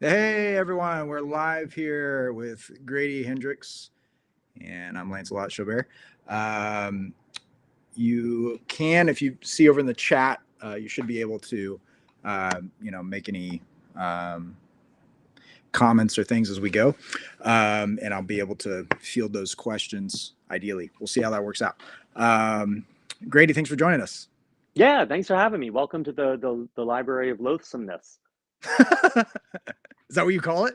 Hey everyone, we're live here with Grady Hendrix, and I'm Lancelot Chaubert. Um, you can, if you see over in the chat, you should be able to, make any um, comments or things as we go, and I'll be able to field those questions. Ideally, we'll see how that works out. Grady, thanks for joining us. Yeah, thanks for having me. Welcome to the Library of Loathsomeness. Is that what you call it?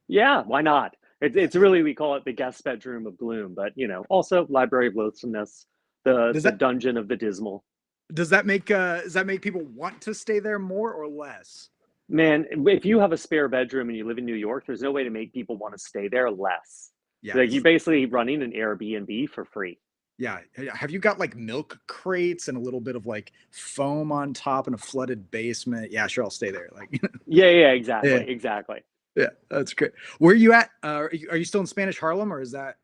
Yeah, why not? It's really, we call it the guest bedroom of gloom, but also Library of Loathsomeness, the Does the that dungeon of the dismal. does that make people want to stay there more or less? Man, if you have a spare bedroom and you live in New York, there's no way to make people want to stay there less. Yeah, Like, you're because basically running an Airbnb for free. yeah, have you got like milk crates and a little bit of like foam on top and a flooded basement? Yeah, sure, I'll stay there. Like, Yeah, yeah, exactly. yeah, that's great. Where are you at? Are you still in Spanish Harlem, or was that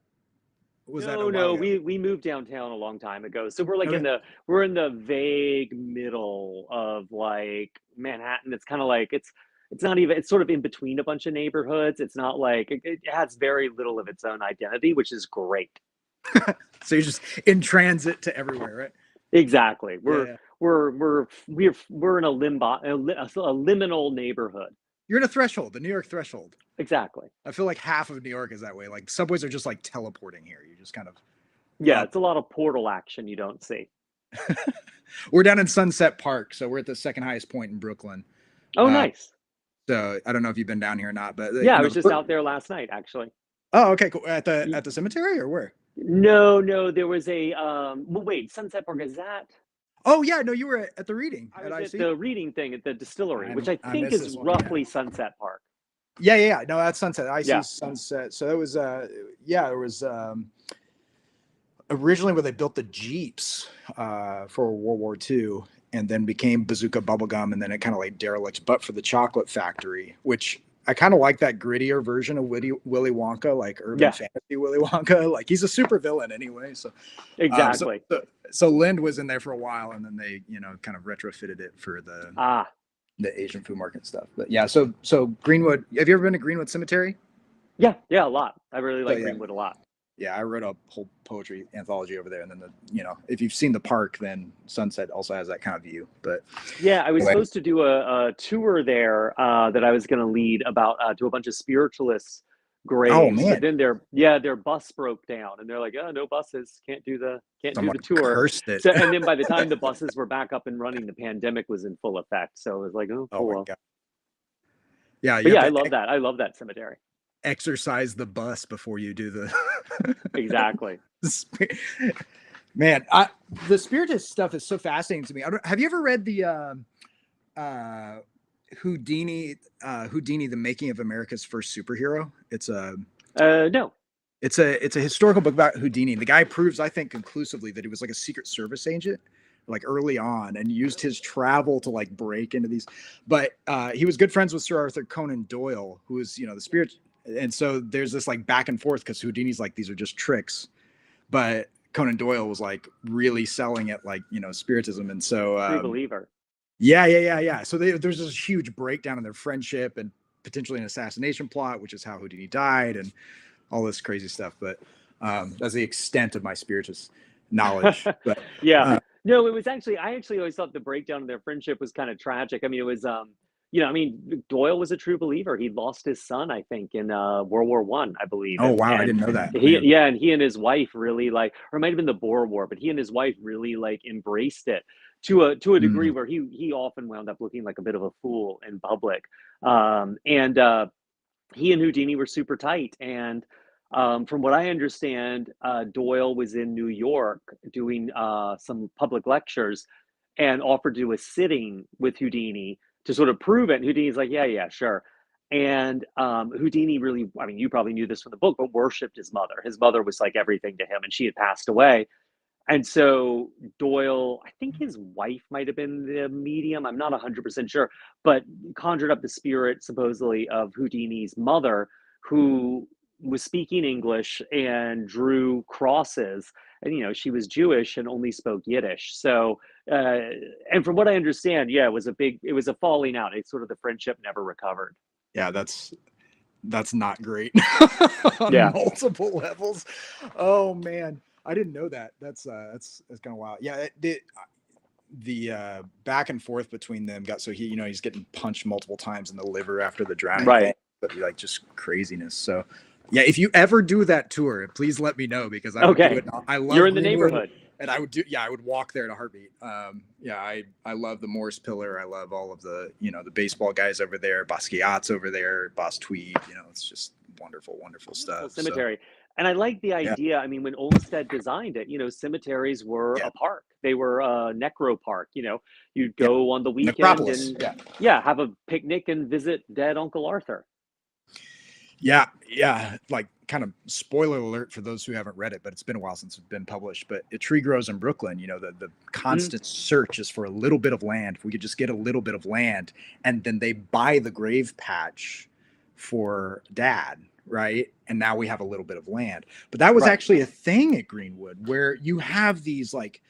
a No, while no, ago? we moved downtown a long time ago. So we're like Okay, we're in the vague middle of like Manhattan. It's kind of like it's not even, it's sort of in between a bunch of neighborhoods. It's not like it has very little of its own identity, which is great. so you're just in transit to everywhere, right? Exactly. Yeah, We're yeah. we're in a a liminal neighborhood. You're in a threshold, the New York threshold. Exactly. I feel like half of New York is that way. Like subways are just like teleporting here. You just kind of Yeah, up. it's a lot of portal action you don't see. We're down in Sunset Park, so we're at the second highest point in Brooklyn. Oh, Uh, nice. so I don't know if you've been down here or not, but Yeah, I was just out there last night, actually. oh, okay, cool. At the cemetery or where? No, no, there was a well, wait, Sunset Park, is that? Oh yeah, no, you were at the reading I at was at IC. the reading thing at the distillery, which I I think missed is this one. Yeah, roughly Sunset Park. yeah. No, that's Sunset. IC Yeah. Sunset. So that was yeah, there was originally where they built the Jeeps for World War II, and then became Bazooka Bubblegum, and then it kind of like derelict, but for the chocolate factory, which I kind of like that grittier version of Willy Wonka, like urban Yeah, fantasy Willy Wonka. Like he's a super villain anyway. So, um, so, exactly. so, so Lind was in there for a while, and then they, kind of retrofitted it for Ah, the Asian food market stuff. But yeah, so Greenwood. Have you ever been to Greenwood Cemetery? yeah, a lot. I really So like yeah, Greenwood a lot. yeah, I wrote a whole poetry anthology over there, and then if you've seen the park, then Sunset also has that kind of view. But Yeah, I was anyway, supposed to do a tour there that I was going to lead about to a bunch of spiritualists' oh graves, but man, then their bus broke down, and they're like, oh, no buses, can't do someone the tour. cursed it. So, and then by the time the buses were back up and running, the pandemic was in full effect. So it was like, oh, Oh oh my well. god, yeah, you But have yeah, I to love that. I love that cemetery. exercise the bus before you do the. Exactly. Man, the spiritist stuff is so fascinating to me. Have you ever read the uh, Houdini, the making of America's first superhero? No. It's a historical book about Houdini. The guy proves, I think, conclusively that he was like a Secret Service agent, like early on, and used his travel to like break into these. But he was good friends with Sir Arthur Conan Doyle, who was the spirit. And so there's this like back and forth because Houdini's like these are just tricks, but Conan Doyle was like really selling it like spiritism, and so True believer. yeah. So there's this huge breakdown in their friendship and potentially an assassination plot, which is how Houdini died, and all this crazy stuff. But that's the extent of my spiritist knowledge. But Yeah. uh, No, it was actually, I actually always thought the breakdown of their friendship was kind of tragic. I mean, it was I mean, Doyle was a true believer. He lost his son, I think, in World War One, I believe. oh wow, I And didn't know that, he, man. yeah, and he and his wife really like, or it might have been the Boer War, but he and his wife really like embraced it to a degree Mm. where he often wound up looking like a bit of a fool in public. And he and Houdini were super tight. And from what I understand, Doyle was in New York doing some public lectures and offered to do a sitting with Houdini to sort of prove it. And Houdini's like, yeah, sure. And Houdini really, I mean, you probably knew this from the book, but worshipped his mother. His mother was like everything to him, and she had passed away. And so Doyle, I think his wife might have been the medium. I'm not 100% sure, but conjured up the spirit supposedly of Houdini's mother, who was speaking English and drew crosses. And, she was Jewish and only spoke Yiddish. So, and from what I understand, yeah, it was a falling out. It's sort of the friendship never recovered. Yeah, that's not great on Yeah. multiple levels. Oh man, I didn't know that. That's kind of wild. Yeah, the back and forth between them got so he's getting punched multiple times in the liver after the drowning thing, Right. but like just craziness. So yeah, if you ever do that tour, please let me know because I would do Okay. it. I You're love in the Greenwood, neighborhood. and I would do. Yeah, I would walk there in a heartbeat. Yeah, I love the Morris Pillar. I love all of the the baseball guys over there, Basquiat's over there, Boss Tweed. It's just wonderful, wonderful Beautiful stuff. So cemetery. And I like the yeah, idea. I mean, when Olmsted designed it, cemeteries were yeah, a park. They were a necro park. You'd yeah. go on the weekend Necropolis. and Yeah. yeah, have a picnic and visit dead Uncle Arthur. Yeah, yeah. Like, kind of spoiler alert for those who haven't read it, but it's been a while since it's been published. But A Tree Grows in Brooklyn. The Mhm. constant search is for a little bit of land. If we could just get a little bit of land, and then they buy the grave patch for Dad, right? And now we have a little bit of land. But that was Right. actually a thing at Greenwood where you have these like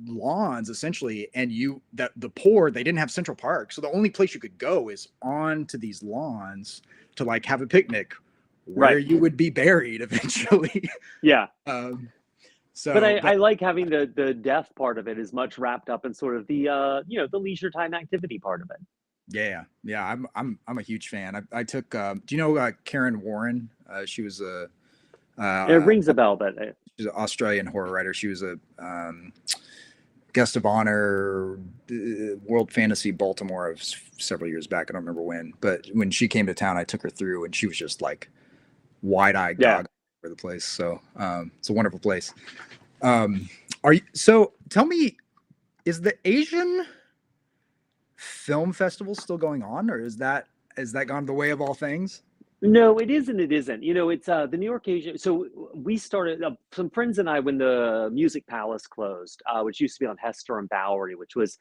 lawns essentially, and that the poor, they didn't have Central Park, so the only place you could go is on to these lawns to like have a picnic where Right. you would be buried eventually. Yeah. um But so I like having the death part of it is much wrapped up in sort of the leisure time activity part of it. yeah, yeah, I'm a huge fan. I took do you know Karen Warren? She was a It uh rings a bell, but she's an Australian horror writer. She was a guest of honor World Fantasy Baltimore of several years back. I don't remember when, but when she came to town, I took her through, and she was just like wide-eyed yeah. gog over the place. So it's a wonderful place. Are you so? Tell me, is the Asian film festival still going on, or is that gone the way of all things? No, it isn't. It isn't. It's the New York Asian. So we started some friends and I when the Music Palace closed, which used to be on Hester and Bowery, which was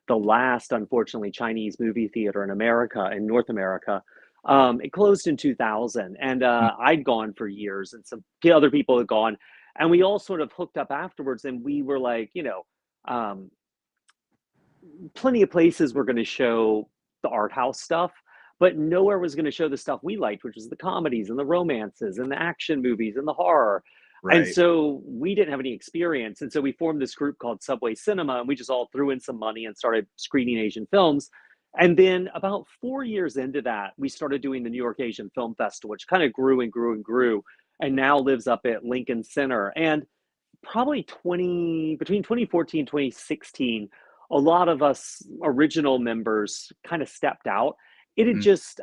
the last, unfortunately, Chinese movie theater in America, in North America. It closed in 2000, and I'd gone for years, and some other people had gone, and we all sort of hooked up afterwards, and we were like, um, plenty of places were going to show the art house stuff, but nowhere was going to show the stuff we liked, which was the comedies and the romances and the action movies and the horror. And Right. so we didn't have any experience. And so we formed this group called Subway Cinema, and we just all threw in some money and started screening Asian films. And then about 4 years into that, we started doing the New York Asian Film Festival, which kind of grew and grew and grew, and now lives up at Lincoln Center. And probably between 2014 and 2016, a lot of us original members kind of stepped out. It had Mm, just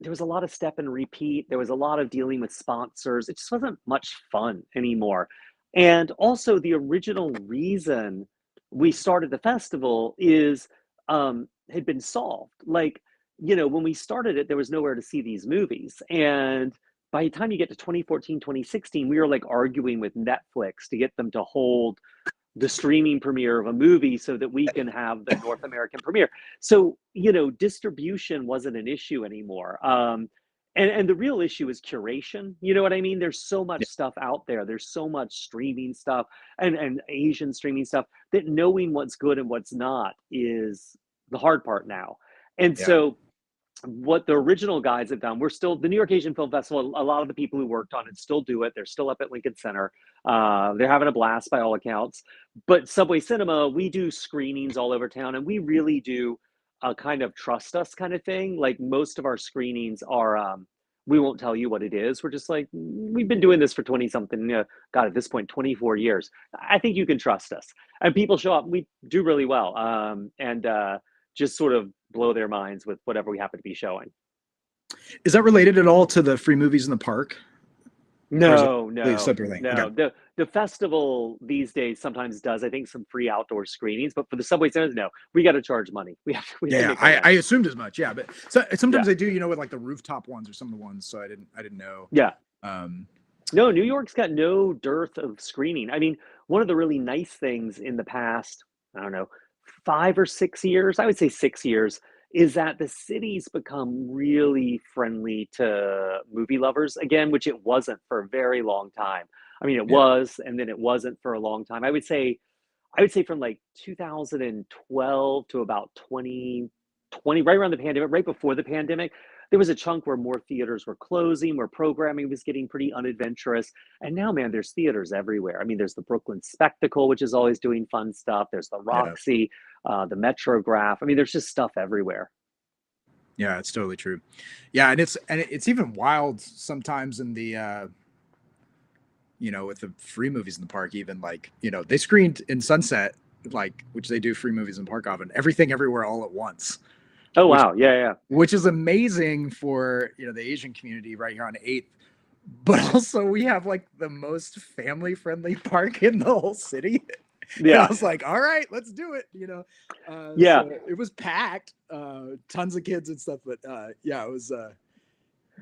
there was a lot of step and repeat. There was a lot of dealing with sponsors. It just wasn't much fun anymore. And also the original reason we started the festival is had been solved. Like, when we started it, there was nowhere to see these movies. And by the time you get to 2014, 2016, we were like arguing with Netflix to get them to hold the streaming premiere of a movie so that we can have the North American premiere. So, distribution wasn't an issue anymore. And the real issue is curation. You know what I mean? There's so much yeah, stuff out there. There's so much streaming stuff and Asian streaming stuff that knowing what's good and what's not is the hard part now. And yeah, so what the original guys have done, we're still the New York Asian Film Festival. A lot of the people who worked on it still do it. They're still up at Lincoln Center. They're having a blast by all accounts. But Subway Cinema, we do screenings all over town, and we really do a kind of trust us kind of thing. Like most of our screenings are, we won't tell you what it is. We're just like, we've been doing this for 20 something, God, at this point, 24 years. I think you can trust us. And people show up. We do really well. And just sort of blow their minds with whatever we happen to be showing. is that related at all to the free movies in the park, or is it No, a no, separate thing? Okay. no. The festival these days sometimes does, I think, some free outdoor screenings, but for the Subway Centers, no, we got to charge money. We have to Yeah, make our I rent. assumed as much. Yeah, but sometimes Yeah, they do, with like the rooftop ones or some of the ones. So I didn't know. yeah. Um, No, New York's got no dearth of screening. I mean, one of the really nice things in the past, I don't know, 5 or 6 years, I would say 6 years, is that the city's become really friendly to movie lovers again, which it wasn't for a very long time. I mean, it yeah, was, and then it wasn't for a long time. I would say from like 2012 to about 2018 right around the pandemic, right before the pandemic, there was a chunk where more theaters were closing, where programming was getting pretty unadventurous. And now, man, there's theaters everywhere. I mean, there's the Brooklyn Spectacle, which is always doing fun stuff. There's the Yeah. Roxy, the Metrograph. I mean, there's just stuff everywhere. Yeah, it's totally true. Yeah, and it's even wild sometimes in the with the free movies in the park, even like, they screened in Sunset, like, which they do free movies in the park often, Everything Everywhere All at Once. Oh, wow. Yeah. Which is amazing for, the Asian community right here on 8th. But also we have like the most family friendly park in the whole city. Yeah. I was like, all right, let's do it. Yeah. So it was packed, tons of kids and stuff, but yeah, it was,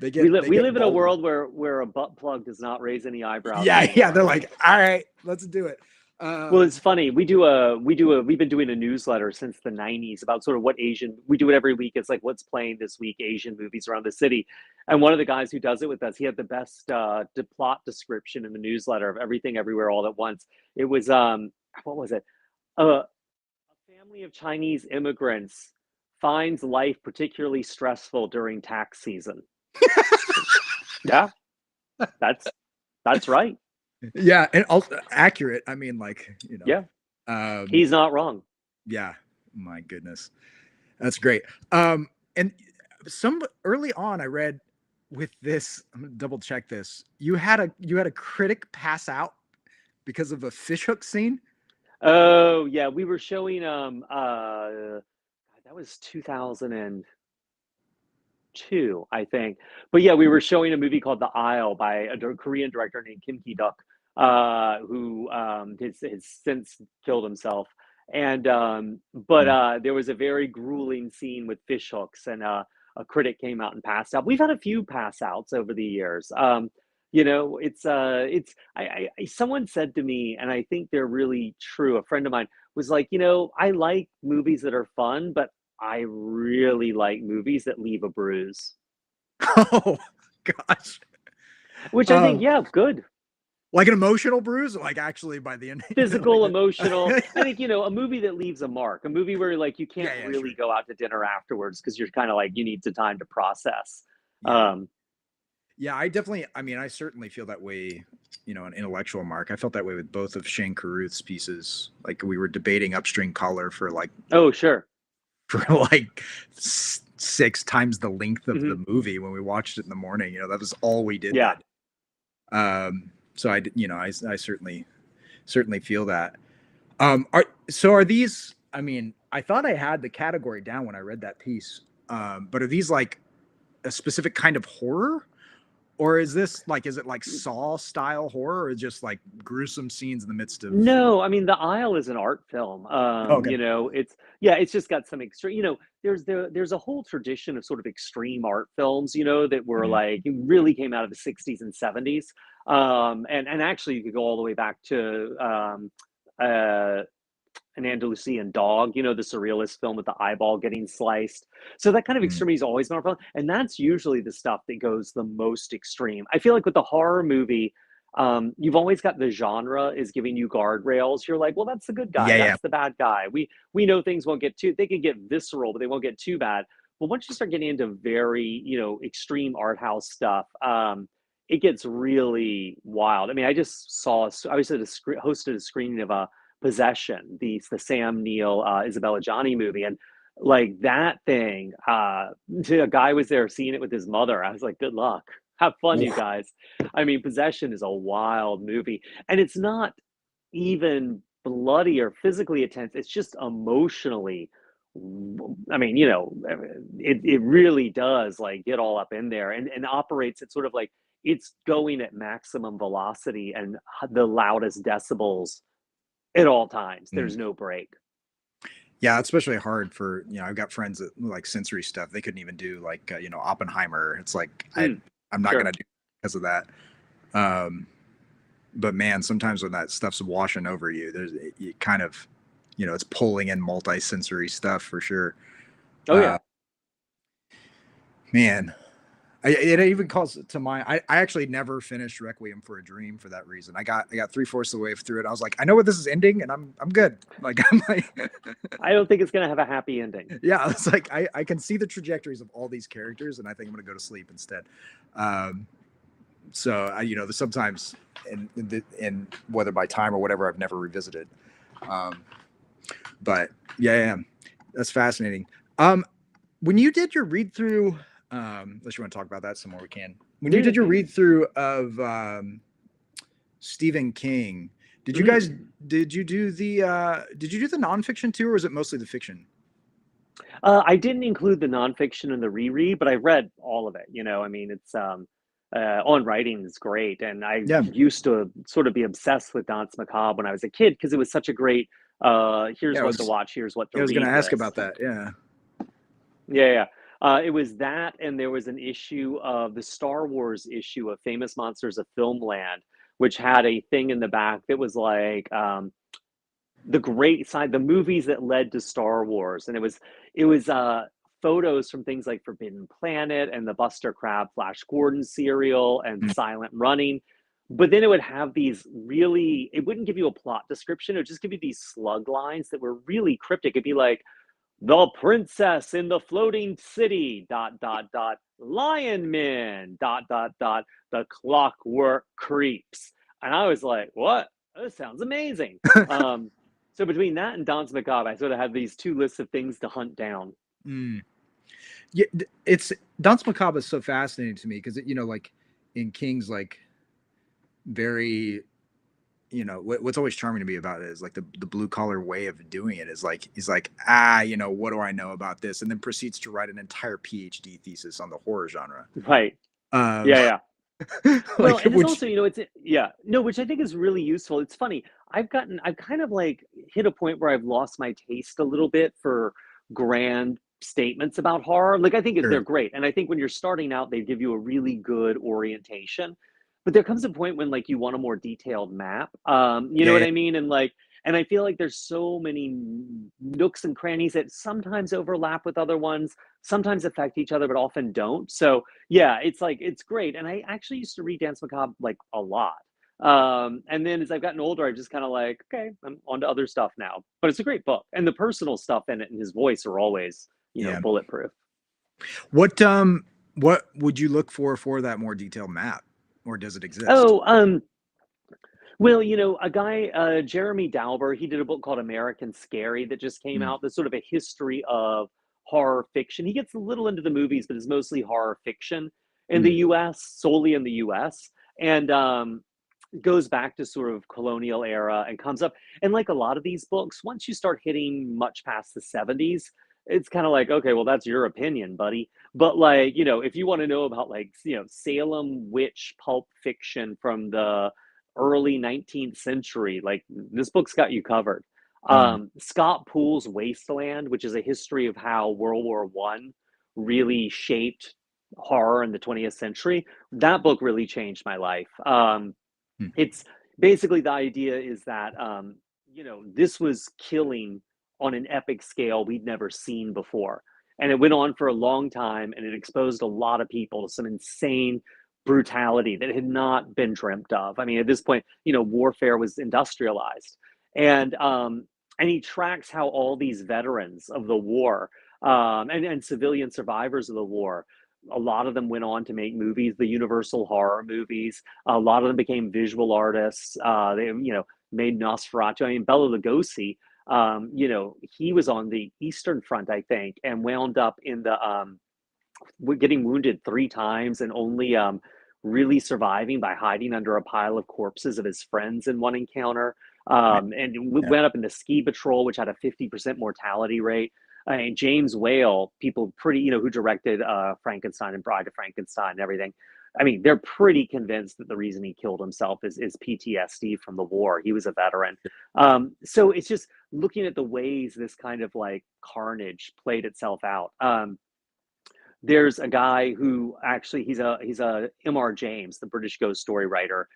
we live in a world where a butt plug does not raise any eyebrows. Yeah. They're like, all right, let's do it. Well, it's funny. We've been doing a newsletter since the 90s about sort of we do it every week. It's like, what's playing this week, Asian movies around the city. And one of the guys who does it with us, he had the best plot description in the newsletter of Everything Everywhere All at Once. It was, what was it? A family of Chinese immigrants finds life particularly stressful during tax season. Yeah, that's right. Yeah, and also accurate. I mean, like, Yeah, he's not wrong. Yeah, my goodness, that's great. And some early on, I read with this. I'm gonna double check this. You had a critic pass out because of a fishhook scene. Oh yeah, we were showing that was 2002, I think. But yeah, we were showing a movie called The Isle by a Korean director named Kim Ki-duk, who has since killed himself. And but there was a very grueling scene with fish hooks, and a critic came out and passed out. We've had a few pass outs over the years. Someone said to me, and I think they're really true. A friend of mine was like, I like movies that are fun, but I really like movies that leave a bruise. Oh gosh. Which I think, yeah, good. Like an emotional bruise, or like actually by the end, physical, emotional. I think, a movie that leaves a mark, a movie where like you can't really go out to dinner afterwards because you're kind of like, you need some time to process. Yeah, I certainly feel that way, an intellectual mark. I felt that way with both of Shane Carruth's pieces. Like, we were debating Upstream Color for like, oh, sure. For like 6 times the length of the movie when we watched it in the morning. That was all we did. Yeah. So I certainly feel that. Are these, I thought I had the category down when I read that piece. But are these like a specific kind of horror? Or is it like Saw style horror, or just like gruesome scenes in the midst of? No, The Isle is an art film. Okay. It's just got some extreme, there's a whole tradition of sort of extreme art films, that were like, it really came out of the 60s and 70s. And actually you could go all the way back to An Andalusian Dog, the surrealist film with the eyeball getting sliced. So that kind of extremity has always been our fun. And that's usually the stuff that goes the most extreme. I feel like with the horror movie, you've always got the genre is giving you guardrails. You're like, well, that's the good guy. That's the bad guy. We know things won't get they can get visceral, but they won't get too bad. But once you start getting into very, extreme art house stuff, it gets really wild. I hosted a screening of Possession, the Sam Neill, Isabella Gianni movie, and like that thing, a guy was there seeing it with his mother. I was like, good luck, have fun, you guys. Possession is a wild movie, and it's not even bloody or physically intense. It's just emotionally. It really does like get all up in there and operates at sort of like it's going at maximum velocity and the loudest decibels at all times. There's no break. Yeah, it's especially hard for, I've got friends that like sensory stuff. They couldn't even do like, Oppenheimer. It's like, I'm not going to do it because of that. But man, sometimes when that stuff's washing over you, you kind of, it's pulling in multi-sensory stuff for sure. Oh yeah. Man. It even calls to mind. I actually never finished Requiem for a Dream for that reason. I got 3/4 of the way through it. I was like, I know what this is ending, and I'm good. Like I'm like, I don't think it's gonna have a happy ending. yeah. It's like I can see the trajectories of all these characters, and I think I'm gonna go to sleep instead. Um, so sometimes in whether by time or whatever, I've never revisited. Um, but yeah, that's fascinating. When you did your read through, unless you want to talk about that some more, we can. When you did your read through of Stephen King, did you guys did you do the nonfiction too, or was it mostly the fiction? I didn't include the nonfiction in the reread, but I read all of it. I mean, it's On Writing is great, and I Yeah, used to sort of be obsessed with Danse Macabre when I was a kid because it was such a great. Here's yeah. what to watch. Here's what I to was going to read ask about list. that. Yeah. Yeah, yeah. It was that, and there was an issue of the Star Wars issue of Famous Monsters of Filmland, which had a thing in the back that was like the great side, the movies that led to Star Wars, and it was photos from things like Forbidden Planet and the Buster Crab Flash Gordon serial and Mm. Silent Running. But then it would have these really, it wouldn't give you a plot description. It would just give you these slug lines that were really cryptic. It'd be like, the princess in the floating city, dot, dot, dot, lion men, dot, dot, dot, the clockwork creeps. And I was like, what? This sounds amazing. So between that and Danse Macabre, I sort of have these two lists of things to hunt down. Mm. Yeah, it's Danse Macabre is so fascinating to me because like in King's like very what's always charming to me about it is like the blue collar way of doing it is like he's like what do I know about this, and then proceeds to write an entire PhD thesis on the horror genre. Right. Um, Yeah, yeah. Well, like and it's which also, it's yeah, no, which I think is really useful. It's funny. I've kind of like hit a point where I've lost my taste a little bit for grand statements about horror. Like I think they're sure. great, and I think when you're starting out, they give you a really good orientation. But there comes a point when like you want a more detailed map. You know Yeah, what yeah, I mean? And I feel like there's so many nooks and crannies that sometimes overlap with other ones, sometimes affect each other, but often don't. So yeah, it's like it's great. And I actually used to read Dance Macabre like a lot. And then as I've gotten older, I just kind of like, okay, I'm on to other stuff now. But it's a great book. And the personal stuff in it and his voice are always, yeah. bulletproof. What would you look for that more detailed map, or does it exist? Oh, well, a guy, Jeremy Dauber, he did a book called American Scary that just came Mm, out. That's sort of a history of horror fiction. He gets a little into the movies, but it's mostly horror fiction in the mm, US, solely in the US. And goes back to sort of colonial era and comes up. And like a lot of these books, once you start hitting much past the 70s, it's kind of like, okay, well, that's your opinion, buddy. But like, if you want to know about like, Salem witch pulp fiction from the early 19th century, like this book's got you covered. mm, Scott Poole's Wasteland, which is a history of how World War One really shaped horror in the 20th century. That book really changed my life. mm. It's basically the idea is that this was killing on an epic scale we'd never seen before, and it went on for a long time, and it exposed a lot of people to some insane brutality that had not been dreamt of. I mean, at this point, warfare was industrialized, and he tracks how all these veterans of the war and civilian survivors of the war, a lot of them went on to make movies, the Universal horror movies. A lot of them became visual artists. They, made Nosferatu. I mean, Bela Lugosi, he was on the Eastern Front, I think, and wound up in the getting wounded 3 times and only really surviving by hiding under a pile of corpses of his friends in one encounter. Right. And Yeah. went up in the ski patrol, which had a 50% mortality rate. And James Whale, people pretty, who directed Frankenstein and Bride of Frankenstein and everything. I mean, they're pretty convinced that the reason he killed himself is PTSD from the war. He was a veteran. So it's just looking at the ways this kind of like carnage played itself out. There's a guy who actually he's a M.R. James, the British ghost story writer.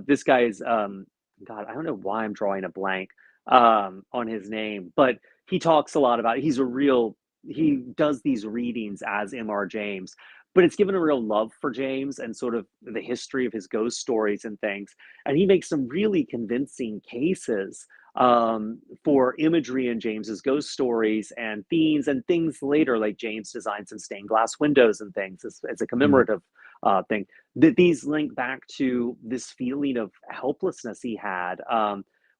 This guy is God, I don't know why I'm drawing a blank on his name, but he talks a lot about it. He's a real he does these readings as M.R. James, but it's given a real love for James and sort of the history of his ghost stories and things. And he makes some really convincing cases for imagery in James's ghost stories and themes and things later, like James designed some stained glass windows and things as a Mm. commemorative thing. That these link back to this feeling of helplessness he had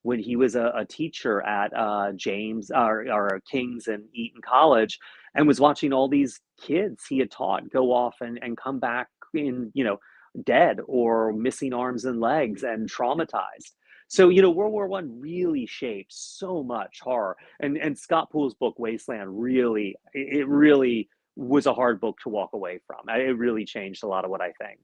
when he was a teacher at James or King's and Eton College, and was watching all these kids he had taught go off and come back in, dead or missing arms and legs and traumatized. So, World War One really shaped so much horror. And Scott Poole's book Wasteland really, it really was a hard book to walk away from. It really changed a lot of what I think.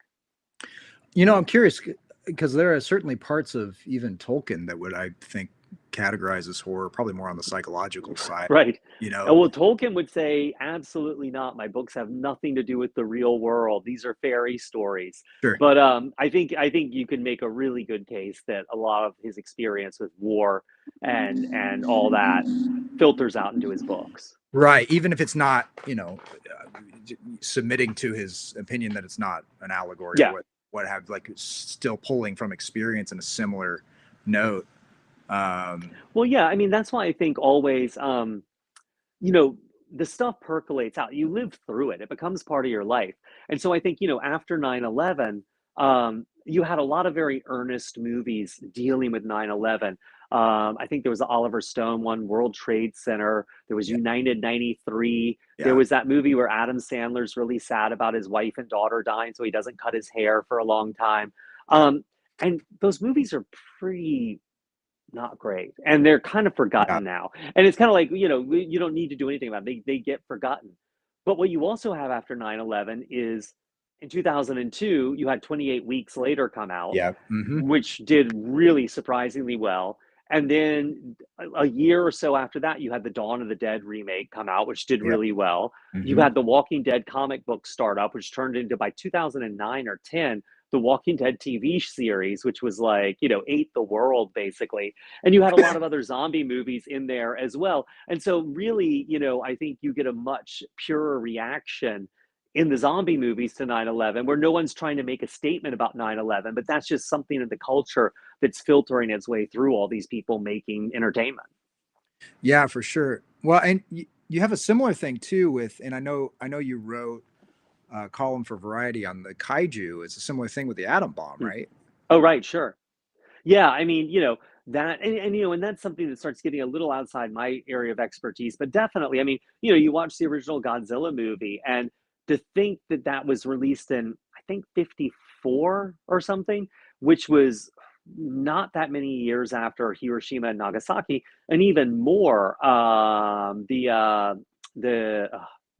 I'm curious because there are certainly parts of even Tolkien that would, I think, categorize as horror, probably more on the psychological side. Right. You And know, well, Tolkien would say, absolutely not. My books have nothing to do with the real world. These are fairy stories. sure. But I think you can make a really good case that a lot of his experience with war and all that filters out into his books. Right. Even if it's not, submitting to his opinion that it's not an allegory or Yeah. what have, like, still pulling from experience in a similar note. Well, yeah. I mean, that's why I think always, you know, the stuff percolates out. You live through it. It becomes part of your life. And so I think, after 9/11, you had a lot of very earnest movies dealing with 9/11. I think there was the Oliver Stone one, World Trade Center. There was Yeah. United 93. There Yeah. was that movie where Adam Sandler's really sad about his wife and daughter dying, so he doesn't cut his hair for a long time. Um, and those movies are pretty not great, and they're kind of Yeah. forgotten now. And it's kind of like, you don't need to do anything about it. They get forgotten. But what you also have after 9/11 is in 2002, you had 28 Weeks Later come out, Yeah. Hmm. which did really surprisingly well. And then a year or so after that, you had the Dawn of the Dead remake come out, which did Yeah. really well. You Hmm. had the Walking Dead comic book startup, which turned into, by 2009 or 10, the Walking Dead TV series, which was like, ate the world basically. And you had a lot of other zombie movies in there as well. And so, really, I think you get a much purer reaction in the zombie movies to 9/11, where no one's trying to make a statement about 9/11, but that's just something in the culture that's filtering its way through all these people making entertainment. Yeah, for sure. Well, and you have a similar thing too with, and I know you wrote a column for Variety on the kaiju. It's a similar thing with the atom bomb, Hmm. right? Oh, right, sure. Yeah, I mean, that and that's something that starts getting a little outside my area of expertise, but definitely, I mean, you watch the original Godzilla movie, and to think that that was released in, I think, 54 or something, which was not that many years after Hiroshima and Nagasaki, and even more, the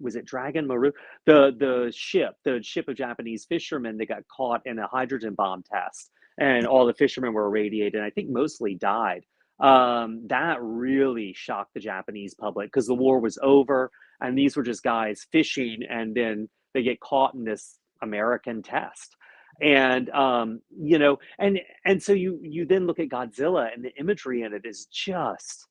was it Dragon Maru? The ship of Japanese fishermen that got caught in a hydrogen bomb test, and all the fishermen were irradiated, and I think mostly died. That really shocked the Japanese public because the war was over, and these were just guys fishing, and then they get caught in this American test. And and so you then look at Godzilla, and the imagery in it is just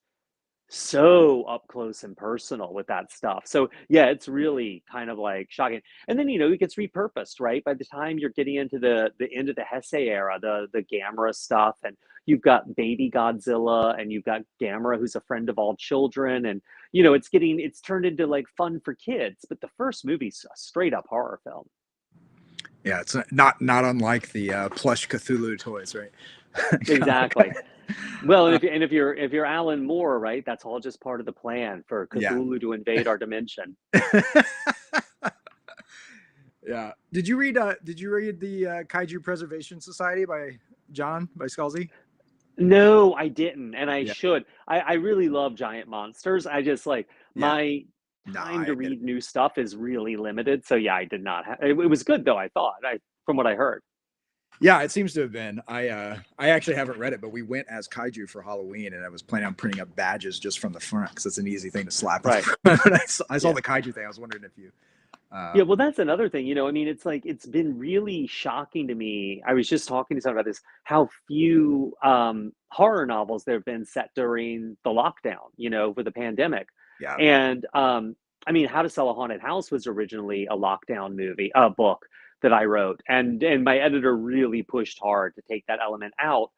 so up close and personal with that stuff. So yeah, it's really kind of like shocking. And then it gets repurposed, right? By the time you're getting into the end of the Heisei era, the Gamera stuff, and you've got baby Godzilla, and you've got Gamera, who's a friend of all children, and it's turned into like fun for kids. But the first movie's a straight up horror film. Yeah, it's not unlike the plush Cthulhu toys, right? Exactly. Well, and if you're Alan Moore, right, that's all just part of the plan for Yeah. Cthulhu to invade our dimension. Yeah. Did you read the Kaiju Preservation Society by Scalzi? No, I didn't, and I Yeah. should. I really love giant monsters. I just like Yeah. my No, time to I get it. read new stuff is really limited. So yeah, I did not have it was good though, I thought. From what I heard. Yeah, it seems to have been. I actually haven't read it, but we went as kaiju for Halloween, and I was planning on printing up badges just from the front because it's an easy thing to slap. Right. When I saw Yeah. the kaiju thing, I was wondering if you. Yeah, well, Um, that's another thing, I mean, it's like it's been really shocking to me. I was just talking to someone about this, how few horror novels there have been set during the lockdown, with the pandemic. yeah. And I mean, How to Sell a Haunted House was originally a lockdown book that I wrote, and my editor really pushed hard to take that element out.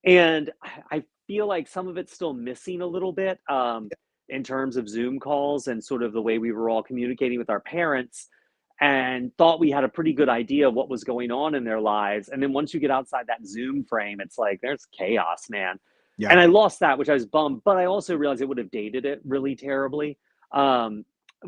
And I feel like some of it's still missing a little bit, in terms of Zoom calls and sort of the way we were all communicating with our parents, and thought we had a pretty good idea of what was going on in their lives. And then once you get outside that Zoom frame, it's like there's chaos, man. Yeah. And I lost that, which I was bummed, but I also realized it would have dated it really terribly. Um,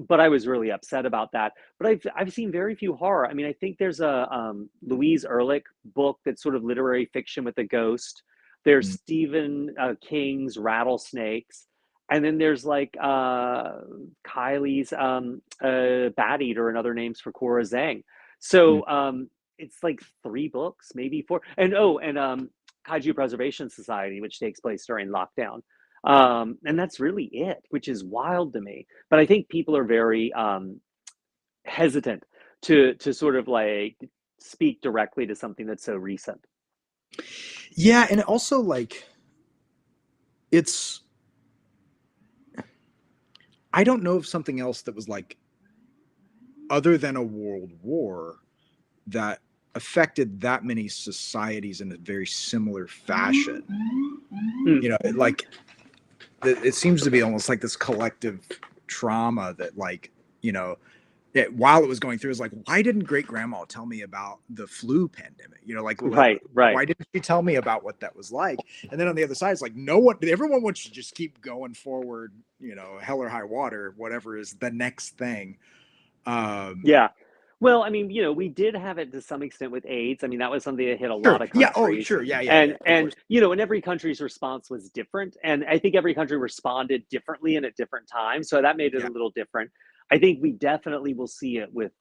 but I was really upset about that. But I've seen very few horror. I mean, I think there's a Louise Ehrlich book that's sort of literary fiction with a ghost. There's Mm. Stephen King's Rattlesnakes, and then there's like Kylie's Bat Eater and Other Names for Cora Zhang. Mm. So it's like 3 books, maybe 4. And Kaiju Preservation Society, which takes place during lockdown. And that's really it, which is wild to me. But I think people are very hesitant to sort of like speak directly to something that's so recent. Yeah, and also like it's I don't know of something else that was like other than a world war that affected that many societies in a very similar fashion. Mm. You know, it seems to be almost like this collective trauma that, like, you know, while it was going through, is like, why didn't great grandma tell me about the flu pandemic? You know, like, Right. why didn't she tell me about what that was like? And then on the other side, it's like, everyone wants to just keep going forward, you know, hell or high water, whatever is the next thing. Yeah. Well, I mean, we did have it to some extent with AIDS. I mean, that was something that hit a Sure. lot of Yeah. Oh, countries. sure. Yeah. And Of course. and every country's response was different. And I think every country responded differently and at different times. So that made it Yeah. a little different. I think we definitely will see it with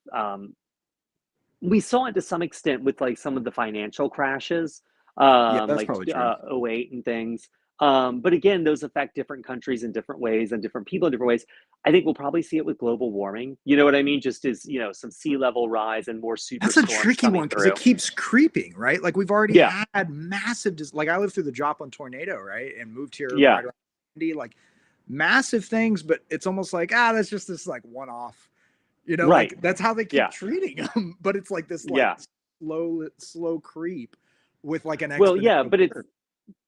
we saw it to some extent with like some of the financial crashes, Yeah. That's like probably true. '08 and things. But again, those affect different countries in different ways and different people in different ways. I think we'll probably see it with global warming. You know what I mean? Just as, some sea level rise and more That's a superstorms tricky coming one because it through. keeps creeping, right? Like we've already Yeah, had massive, like I lived through the Joplin tornado, right, and moved here yeah, right around 90, like massive things, but it's almost like that's just this like one off, you know, right. like that's how they keep Yeah, treating them. But it's like this like yeah. slow creep with like an Well, yeah, exponential curve.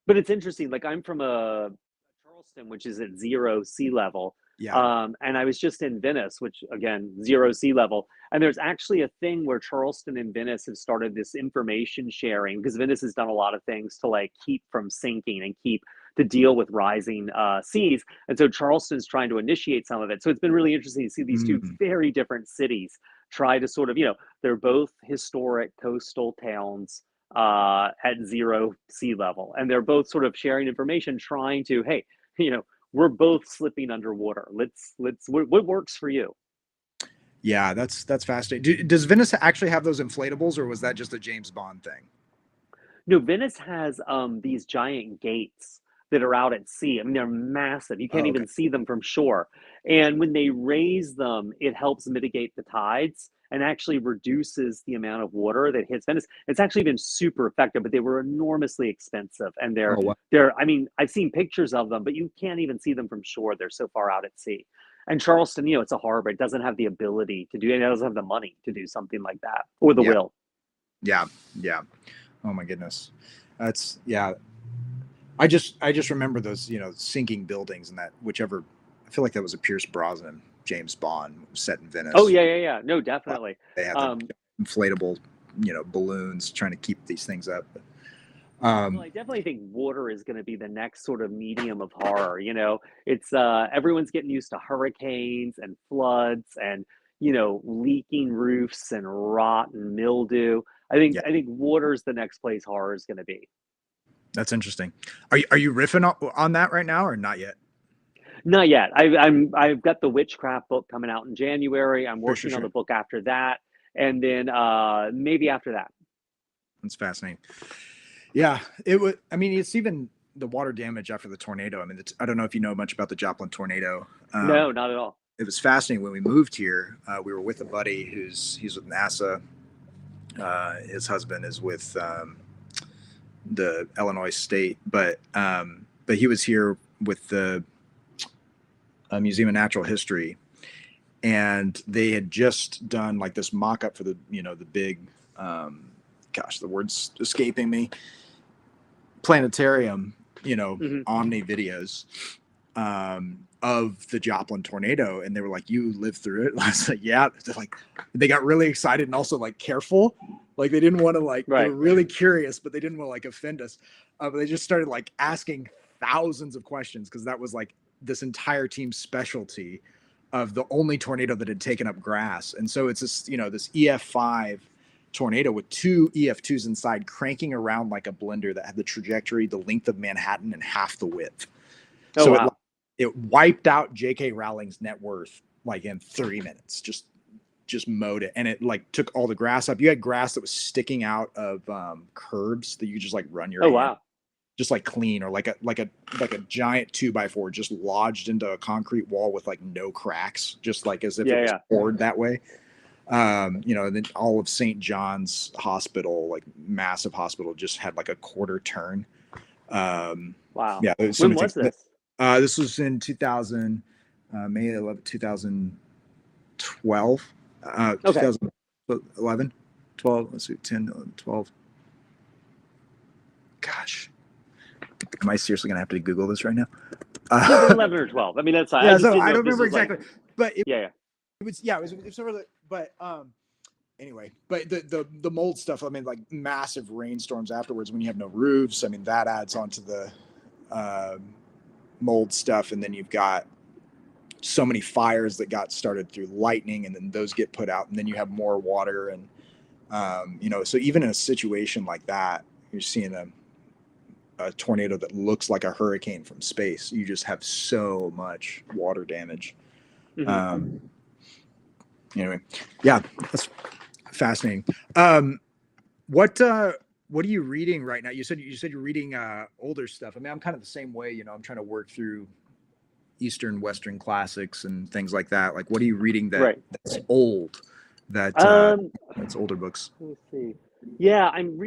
but it's interesting. Like I'm from a Charleston, which is at 0 sea level. Yeah, And I was just in Venice, which again, 0 sea level. And there's actually a thing where Charleston and Venice have started this information sharing because Venice has done a lot of things to like keep from sinking and keep to deal with rising seas. And so Charleston's trying to initiate some of it. So it's been really interesting to see these two mm, very different cities try to sort of, they're both historic coastal towns at 0 sea level. And they're both sort of sharing information, trying to, hey, we're both slipping underwater. What works for you? yeah, that's fascinating. Does Venice actually have those inflatables, or was that just a James Bond thing? No, Venice has these giant gates that are out at sea. I mean, they're massive. You can't Oh, okay. even see them from shore. And when they raise them, it helps mitigate the tides and actually reduces the amount of water that hits Venice. It's actually been super effective, but they were enormously expensive. And Oh, wow. I mean, I've seen pictures of them, but you can't even see them from shore. They're so far out at sea. And Charleston, it's a harbor. It doesn't have the ability to do it. It doesn't have the money to do something like that or the Yeah, will. yeah, yeah. Oh my goodness. That's yeah. I just remember those, sinking buildings and that whichever I feel like that was a Pierce Brosnan James Bond set in Oh, Venice. yeah, yeah, yeah. No, But definitely. they had the Um, inflatable, balloons trying to keep these things up. well, Um, I definitely think water is going to be the next sort of medium of horror. It's everyone's getting used to hurricanes and floods and leaking roofs and rot and mildew. yeah, I think water is the next place horror is going to be. that's interesting. Are you riffing on that right now or not yet? Not yet. I've got the witchcraft book coming out in January. I'm Sure, sure, working on sure. the book after that, and then maybe after that. That's fascinating. Yeah, it would. I mean, it's even the water damage after the tornado. I mean, I don't know if you know much about the Joplin tornado. No, not at all. It was fascinating when we moved here. We were with a buddy he's with NASA. His husband is with the Illinois State, but he was here with the Museum of Natural History, and they had just done like this mock-up for the the big gosh, the word's escaping me, planetarium, Hmm. Omni videos of the Joplin tornado, and they were like, "You lived through it." I was like, "Yeah." They're like, they got really excited and also like careful, like they didn't want to like. They Right. were really curious, but they didn't want to like offend us. But they just started like asking thousands of questions because that was like this entire team's specialty of the only tornado that had taken up grass, and so it's this this EF5 tornado with two EF2s inside cranking around like a blender that had the trajectory, the length of Manhattan, and half the width. Oh, So wow. it wiped out J.K. Rowling's net worth like in 30 minutes. Just mowed it, and it like took all the grass up. You had grass that was sticking out of curbs that you could just like run your Oh, hand, wow. just like clean, or like a giant 2x4 just lodged into a concrete wall with like no cracks, just like as if it Yeah, was yeah. poured that way. And then all of St. John's Hospital, like massive hospital, just had like a quarter turn. Wow. Yeah, there's so When many was things. this? This was in 2000, May 11, 2012, Okay. 2011, 12, let's see, 10, 11, 12. Gosh, am I seriously going to have to Google this right now? Either 11 or 12. I mean, that's fine. I Yeah, just so didn't I know don't if this remember was like, exactly, but yeah, yeah. it was, yeah, it was sort of, but anyway, but the mold stuff, I mean, like massive rainstorms afterwards when you have no roofs, I mean, that adds on to the mold stuff. And then you've got so many fires that got started through lightning, and then those get put out, and then you have more water. And so even in a situation like that, you're seeing a tornado that looks like a hurricane from space. You just have so much water damage. Hmm. um Anyway, yeah, that's fascinating. What what are you reading right now? You said you're reading older stuff. I mean, I'm kind of the same way. I'm trying to work through Eastern Western classics and things like that. Like, what are you reading Right. that's old? That Um, that's older books. let me see. Yeah, I'm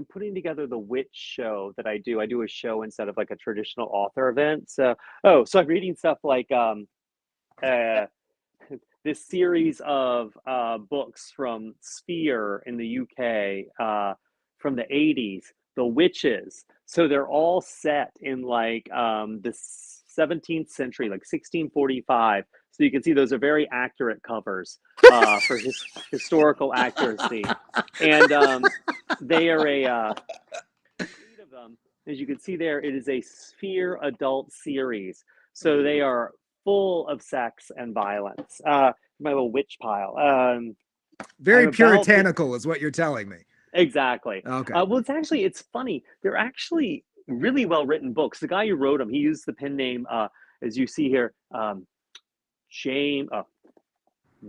putting together the witch show that I do. I do a show instead of like a traditional author event. So I'm reading stuff like uh this series of books from Sphere in the UK from the 80s, The Witches. So they're all set in like the 17th century, like 1645. So you can see those are very accurate covers for historical accuracy. And they are eight of them. As you can see there, it is a Sphere adult series. So they are full of sex and violence. My little witch pile. I'm Very about to puritanical, is what you're telling me. exactly. Okay. Well, it's funny. They're actually really well written books. The guy who wrote them, he used the pen name, as you see here, James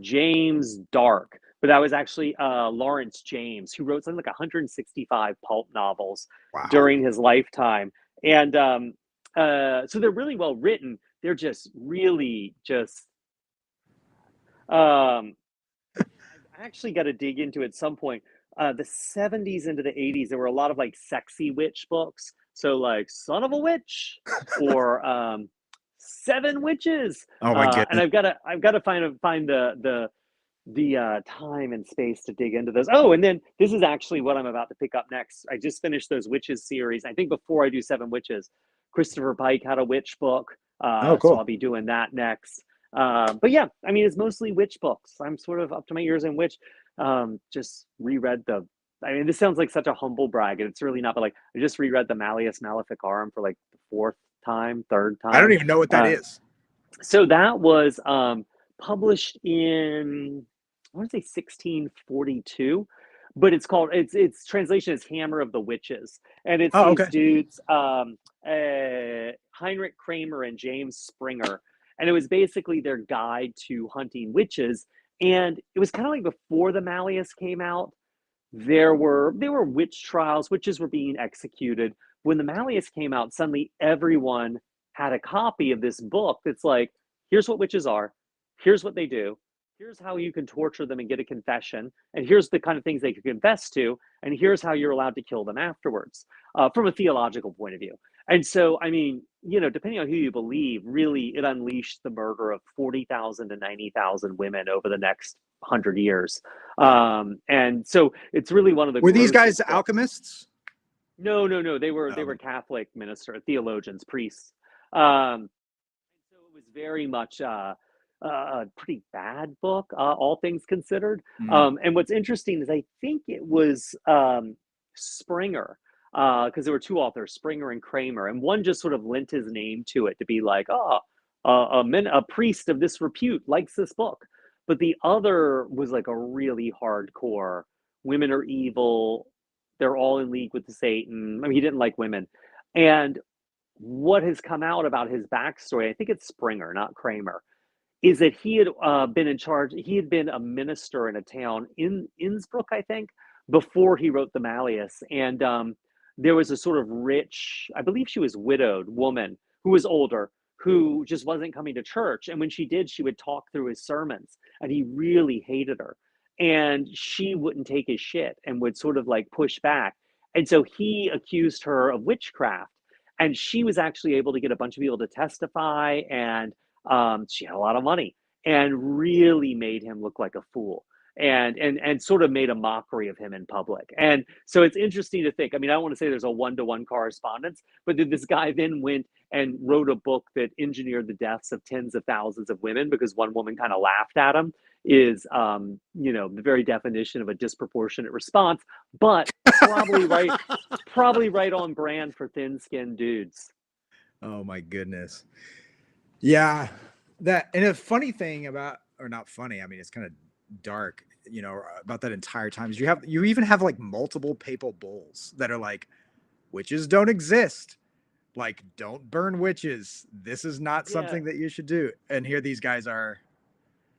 James Dark. But that was actually Lawrence James, who wrote something like 165 pulp novels Wow. during his lifetime. And so they're really well written. They're just really just I actually got to dig into it at some point. The 70s into the 80s, there were a lot of like sexy witch books. So like Son of a Witch or Seven Witches. Oh my And goodness. I've got to find the time and space to dig into those. Oh, and then this is actually what I'm about to pick up next. I just finished those witches series. I think before I do Seven Witches, Christopher Pike had a witch book, Oh, so cool. I'll be doing that next. But yeah, I mean, it's mostly witch books. I'm sort of up to my ears in witch. Just reread the. I mean, this sounds like such a humble brag, and it's really not. But like, I just reread the Malleus Maleficarum for like the fourth time, third I don't time. even know what that Uh, is. so that was published in I want to say 1642, but its translation is Hammer of the Witches, and it's Oh, these okay. dudes Heinrich Kramer and James Springer, and it was basically their guide to hunting witches. And it was kind of like before the Malleus came out. There were witch trials, witches were being executed. When the Malleus came out, suddenly everyone had a copy of this book that's like, here's what witches are, here's what they do, here's how you can torture them and get a confession, and here's the kind of things they could confess to, and here's how you're allowed to kill them afterwards, from a theological point of view. And so, I mean, depending on who you believe, really it unleashed the murder of 40,000 to 90,000 women over the next 100 years. And so it's really one of the Were these grossest guys books. alchemists? No, no, no. They were Okay. Catholic theologians, priests. Um, so it was very much a pretty bad book, all things considered. Mm. And what's interesting is I think it was Springer, because there were two authors, Springer and Kramer, and one just sort of lent his name to it to be like, oh, a priest of this repute likes this book. But the other was like a really hardcore, women are evil, they're all in league with Satan. I mean, he didn't like women. And what has come out about his backstory, I think it's Springer, not Kramer, is that he had been in charge. He had been a minister in a town in Innsbruck, I think, before he wrote the Malleus. And there was a sort of rich, I believe she was widowed woman who was older, who just wasn't coming to church. And when she did, she would talk through his sermons, and he really hated her. And she wouldn't take his shit and would sort of like push back. And so he accused her of witchcraft. And she was actually able to get a bunch of people to testify, and she had a lot of money and really made him look like a fool, and sort of made a mockery of him in public. And so it's interesting to think. I mean, I don't want to say there's a one-to-one correspondence, but did this guy then went and wrote a book that engineered the deaths of tens of thousands of women because one woman kind of laughed at him? Is the very definition of a disproportionate response, but probably right on brand for thin-skinned dudes. Oh my goodness. Yeah. And a funny thing about, or not funny, I mean, it's kind of dark, about that entire time is you even have like multiple papal bulls that are like, witches don't exist. Like, don't burn witches. This is not Yeah. something that you should do. And here these guys are,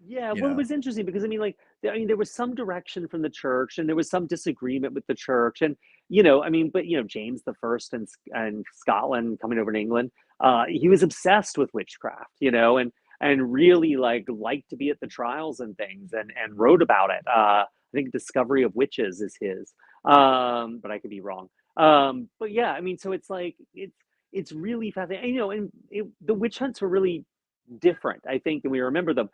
Yeah, you well, it know, was interesting because there was some direction from the church, and there was some disagreement with the church, and but James the First and Scotland coming over to England, he was obsessed with witchcraft, and really liked to be at the trials and things, and wrote about it. I think Discovery of Witches is his, but I could be wrong. But yeah, I mean, so it's really fascinating, the witch hunts were really different, I think, than we remember them.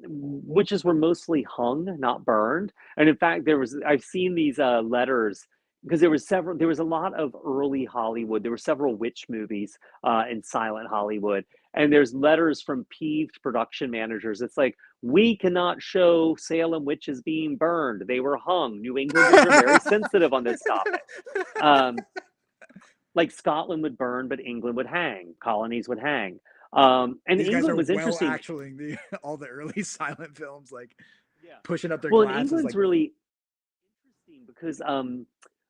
Witches were mostly hung, not burned. And in fact, I've seen these letters because there was a lot of early Hollywood. There were several witch movies in silent Hollywood. And there's letters from peeved production managers. It's like, we cannot show Salem witches being burned. They were hung. New Englanders are very sensitive on this topic. Um, like Scotland would burn, but England would hang. Colonies would hang. And these guys England are was well interesting. actually all the early silent films, like Yeah. pushing up their Well, and glasses, England's like, really interesting because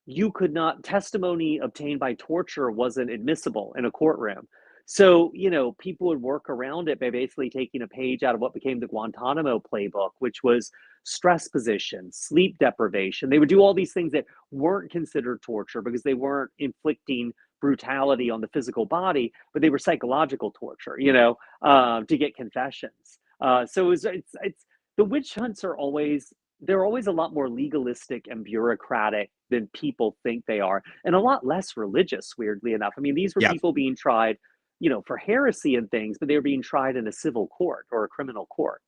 you could not testimony obtained by torture wasn't admissible in a courtroom. So, people would work around it by basically taking a page out of what became the Guantanamo playbook, which was stress position, sleep deprivation. They would do all these things that weren't considered torture because they weren't inflicting brutality on the physical body, but they were psychological torture, to get confessions. So it's the witch hunts they're always a lot more legalistic and bureaucratic than people think they are, and a lot less religious, weirdly enough. I mean, these were yeah. people being tried, for heresy and things, but they were being tried in a civil court or a criminal court,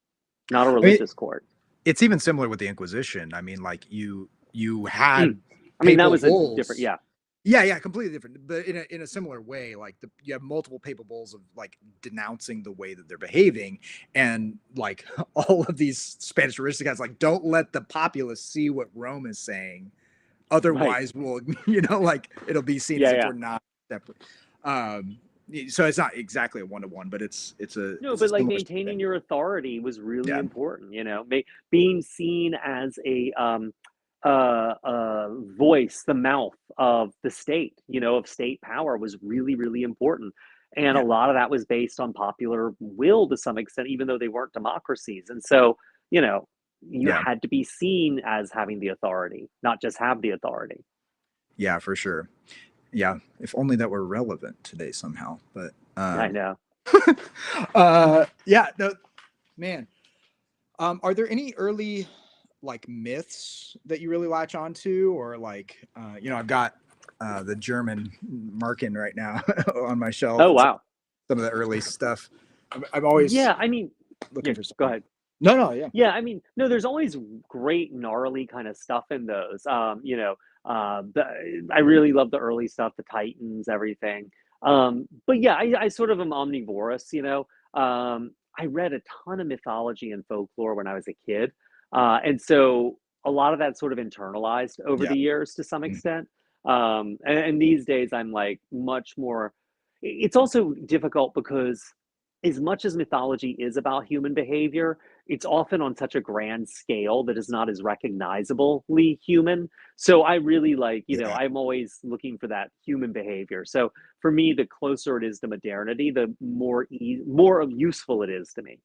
not a I mean, religious court. it's even similar with the Inquisition. I mean, like you had I mean, that papal was a different, bulls. yeah. Yeah, completely different, but in a similar way. Like you have multiple papal bulls of like denouncing the way that they're behaving, and like all of these Spanish aristocrats like, don't let the populace see what Rome is saying, Right. otherwise we'll like it'll be seen Yeah, as if yeah. we're not separate. Um, so it's not exactly a one-to-one, but it's No, a but like similar maintaining thing. your authority was really Yeah, important, being seen as a voice, the mouth of the state, of state power was really, really important. And a yeah, lot of that was based on popular will to some extent, even though they weren't democracies. And so, you know, you yeah, had to be seen as having the authority, not just have the authority. yeah, for sure. Yeah, if only that were relevant today somehow. But I know. yeah, no, man. Are there any early like myths that you really latch onto, or like I've got the German marking right now on my shelf, Oh and wow. some of the early stuff. I'm always Yeah, I mean, looking yeah, for go something. ahead. No, no, yeah, Yeah, I mean, no, there's always great gnarly kind of stuff in those. I really love the early stuff, the Titans, everything. But yeah, I sort of am omnivorous, you know. I read a ton of mythology and folklore when I was a kid. And so a lot of that sort of internalized over yeah, the years to some mm, extent. And these days I'm like much more, it's also difficult because as much as mythology is about human behavior, it's often on such a grand scale that is not as recognizably human. So I really like, yeah, I'm always looking for that human behavior. So for me, the closer it is to modernity, the more useful it is to me.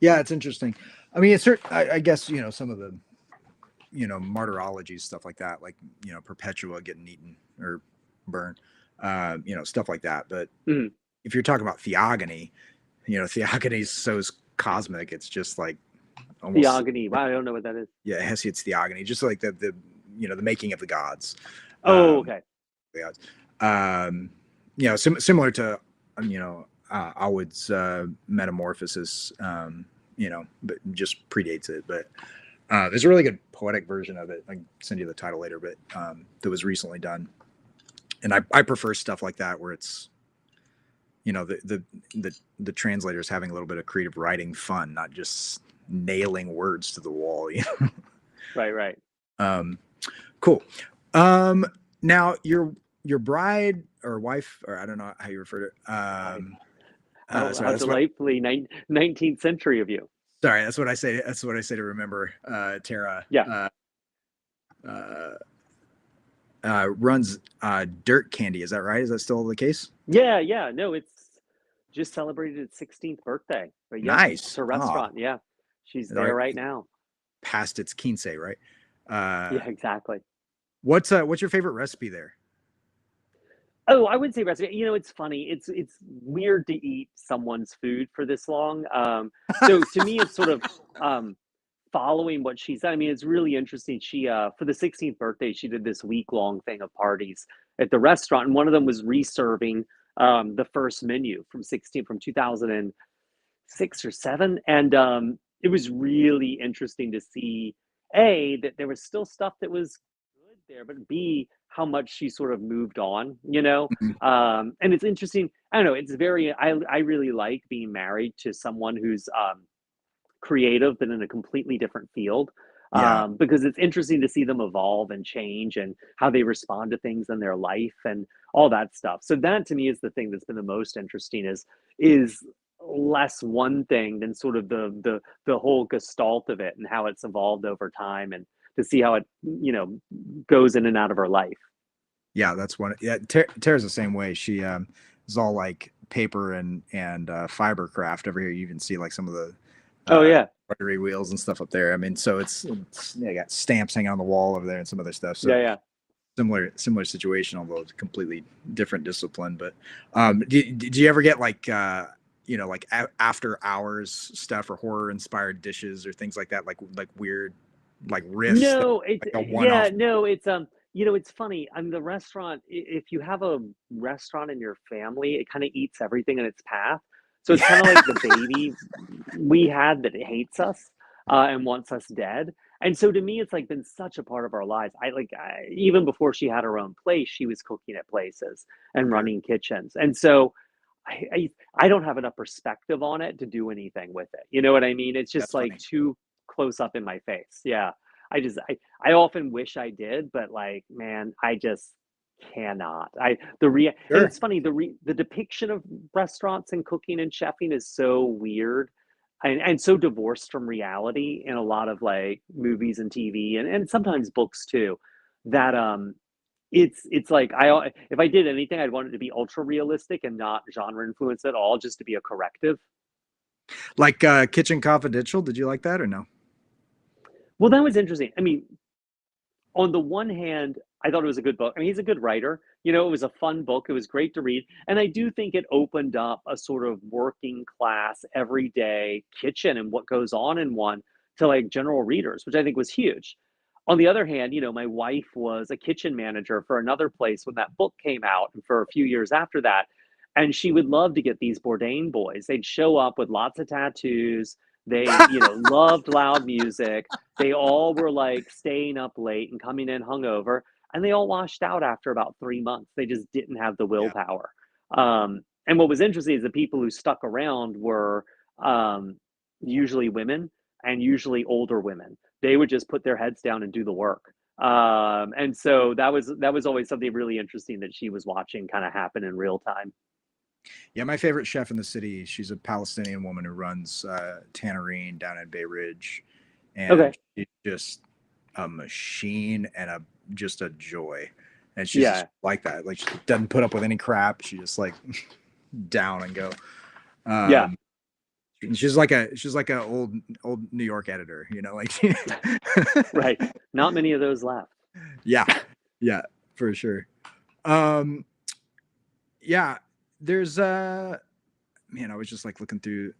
yeah. It's interesting. I mean, it's certain. I guess some of the martyrology stuff like that, like Perpetua getting eaten or burned, stuff like that. But Mhm. if you're talking about theogony, theogony is so cosmic. It's just like almost, Theogony. Wow, I don't know what that is. yeah, Hesiod's theogony, just like the making of the gods, Oh, um, okay. the gods, similar to Awood's metamorphosis, but just predates it. But there's a really good poetic version of it. I can send you the title later, but that was recently done, and I prefer stuff like that where it's the translators having a little bit of creative writing fun, not just nailing words to the wall. Right, right. Um, cool. Um, Now your bride or wife, or I don't know how you refer to it. Wife. Sorry, How that's what. delightfully 19th century of you. Sorry, that's what I say. That's what I say to remember. Tara Yeah. uh, runs Dirt Candy. Is that right? Is that still the case? Yeah, yeah. No, it's just celebrated its 16th birthday. But yep, it's Nice. her Oh, restaurant. Yeah. She's all there right. right now. Past its quince, right? Uh, Yeah, exactly. what's your favorite recipe there? Oh, I would say recipe. It's funny. It's weird to eat someone's food for this long. So to me, it's sort of um, following what she said. I mean, it's really interesting. She for the 16th birthday, she did this week-long thing of parties at the restaurant, and one of them was reserving the first menu from 2006 or 7, and it was really interesting to see a that there was still stuff that was good there, but b how much she sort of moved on, Mhm. and it's interesting. I don't know, it's very I really like being married to someone who's creative but in a completely different field, Yeah, because it's interesting to see them evolve and change and how they respond to things in their life and all that stuff. So that to me is the thing that's been the most interesting, is less one thing than sort of the whole gestalt of it and how it's evolved over time, and to see how it goes in and out of her life. yeah, that's one. Yeah, Tara's the same way. She is all like paper and fiber craft over here. You even see like some of the Oh uh, yeah. rotary wheels and stuff up there. I mean, so it's yeah, got stamps hanging on the wall over there and some other stuff. So Yeah, yeah. similar situation, although it's a completely different discipline. But did you ever get like like after hours stuff or horror inspired dishes or things like that, like weird like riffs that No, it's like a one yeah, off? no, it's funny. I mean, the restaurant, if you have a restaurant in your family, it kind of eats everything in its path. So it's kind of like the baby we had that hates us and wants us dead. And so to me, it's like been such a part of our lives. Even before she had her own place, she was cooking at places and Sure, running kitchens. And so I, I I don't have enough perspective on it to do anything with it. You know what I mean? It's just that's like funny. too close up in my face. Yeah. I often wish I did, but like, man, I just cannot. And Sure. it's funny, the depiction of restaurants and cooking and chefing is so weird and so divorced from reality in a lot of like movies and TV and sometimes books too, that it's like if I did anything, I'd want it to be ultra realistic and not genre influence at all, just to be a corrective. Like Kitchen Confidential, did you like that or no? Well, that was interesting. I mean, on the one hand, I thought it was a good book. I mean, he's a good writer. It was a fun book. It was great to read. And I do think it opened up a sort of working class, everyday kitchen and what goes on in one to like general readers, which I think was huge. On the other hand, my wife was a kitchen manager for another place when that book came out, and for a few years after that. And she would love to get these Bourdain boys. They'd show up with lots of tattoos. They, loved loud music. They all were like staying up late and coming in hungover, and they all washed out after about 3 months. They just didn't have the Yeah. willpower. And what was interesting is the people who stuck around were usually women and usually older women. They would just put their heads down and do the work. And so that was always something really interesting that she was watching kind of happen in real time. Yeah, my favorite chef in the city, she's a Palestinian woman who runs Tannerine down in Bay Ridge, Okay. and she's just a machine and just a joy. And she's just Yeah. like that. Like she doesn't put up with any crap. She just like down and go. Yeah. Um, she's like a old New York editor, like Right. Not many of those left. yeah, yeah, for sure. Um, yeah, there's man, I was just like looking through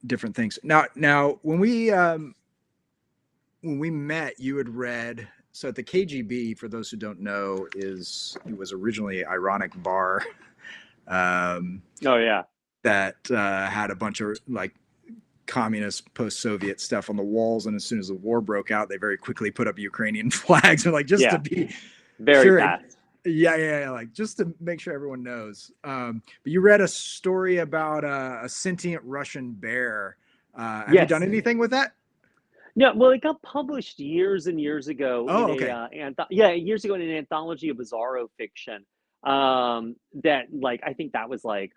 different things. Now when we met, you had read. So at the KGB, for those who don't know, it was originally Ironic Bar Oh yeah. that had a bunch of like communist post-Soviet stuff on the walls, and as soon as the war broke out, they very quickly put up Ukrainian flags, and like just to Yeah. be Very sure. fast. Yeah, like just to make sure everyone knows. But you read a story about a sentient Russian bear. Have you done Yes. anything with that? Yeah, well, it got published years and years ago in Oh, a okay. years ago in an anthology of bizarro fiction. That like I think that was like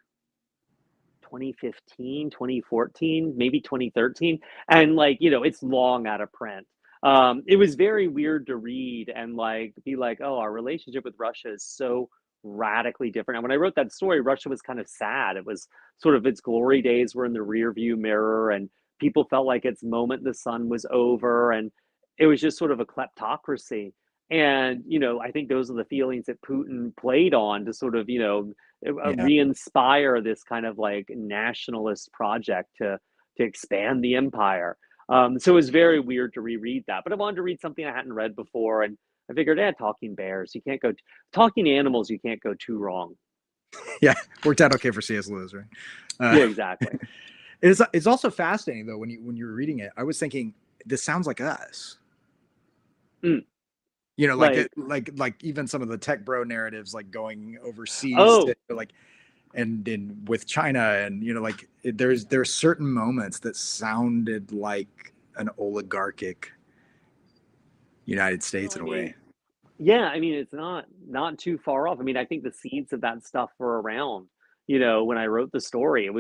2015, 2014, maybe 2013. And like, it's long out of print. It was very weird to read and like be like, oh, our relationship with Russia is so radically different. And when I wrote that story, Russia was kind of sad. It was sort of its glory days were in the rear view mirror, and people felt like its moment in the sun was over, and it was just sort of a kleptocracy. And I think those are the feelings that Putin played on to sort of Yeah, re-inspire this kind of like nationalist project to expand the empire. So it was very weird to reread that, but I wanted to read something I hadn't read before, and I figured, talking bears, you can't go, talking animals, you can't go too wrong. yeah, worked out okay for C.S. Lewis, right? Yeah, exactly. It's also fascinating though when you were reading it. I was thinking this sounds like us. Mm, Like like, like even some of the tech bro narratives, like going overseas to oh, like and in with China, and like there's certain moments that sounded like an oligarchic United no, States I in a mean, way. yeah, I mean, it's not too far off. I mean, I think the seeds of that stuff were around, when I wrote the story.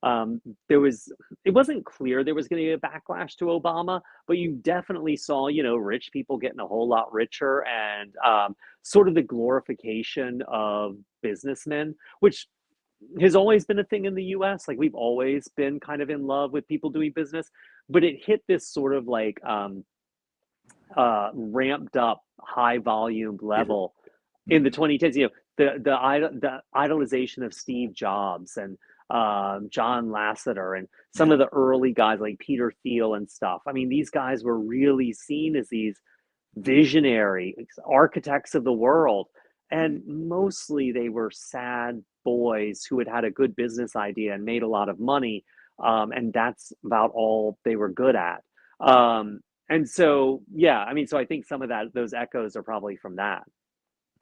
Um, there was it wasn't clear there was going to be a backlash to Obama, but you definitely saw, rich people getting a whole lot richer, and sort of the glorification of businessmen, which has always been a thing in the US. Like we've always been kind of in love with people doing business, but it hit this sort of like ramped up high volume Yeah. level in the Mhm. 2010s. The idolization of Steve Jobs and John Lasseter and some Yeah. of the early guys like Peter Thiel and stuff. I mean, these guys were really seen as these visionary architects of the world, and mostly they were sad boys who had had a good business idea and made a lot of money, and that's about all they were good at. And so, yeah, I mean, so I think some of those echoes are probably from that.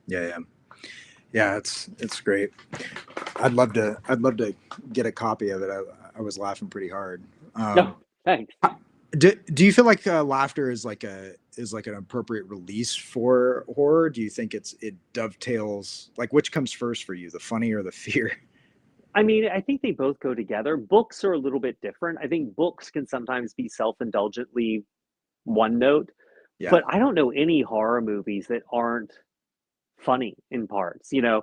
Yeah. Yeah, it's great. I'd love to get a copy of it. I was laughing pretty hard. No, thanks. Do you feel like laughter is like an appropriate release for horror? Do you think it dovetails, like which comes first for you, the funny or the fear? I mean, I think they both go together. Books are a little bit different. I think books can sometimes be self-indulgently one note, Yeah, but I don't know any horror movies that aren't funny in parts. The